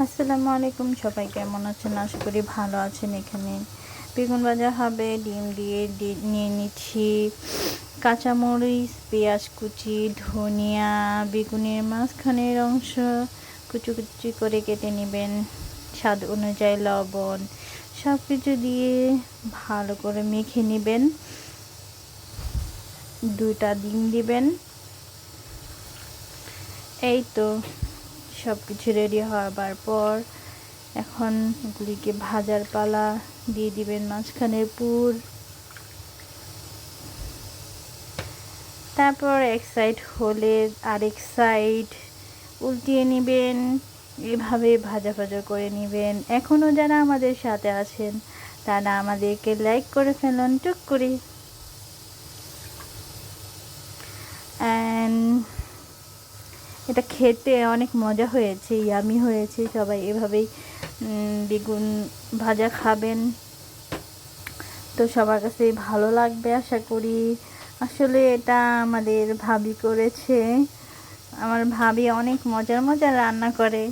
আসসালামু আলাইকুম, সবাই কেমন আছেন? আশা করি ভালো আছেন। এখানে বেগুন ভাজা হবে, ডিম দিয়ে নিয়ে নিচ্ছি কাঁচামরিচ, পেঁয়াজ কুচি, ধনিয়া, বেগুনের মাঝখানের অংশ কুচি কুচি করে কেটে নেবেন, স্বাদ অনুযায়ী লবণ, সব কিছু দিয়ে ভালো করে মেখে নেবেন। 2টা ডিম দিবেন। এই তো সব কিছু রেডি হবার পর এখন এগুলিকে ভাজার পালা। দিয়ে দিবেন মাঝখানের পুর, তারপর এক সাইড হলে আরেক সাইড উল্টিয়ে নেবেন। এভাবে ভাজা ভাজা করে নেবেন। এখনও যারা আমাদের সাথে আছেন তারা আমাদেরকে লাইক করে ফেলুন টুক করে। অ্যান্ড এটা খেতে অনেক মজা হয়েছে, ইয়ামি হয়েছে। সবাই এভাবেই বেগুন ভাজা খাবেন, তো সবার কাছে ভালো লাগবে আশা করি। আসলে এটা আমাদের ভাবি করেছে। আমার ভাবি অনেক মজার মজার রান্না করে।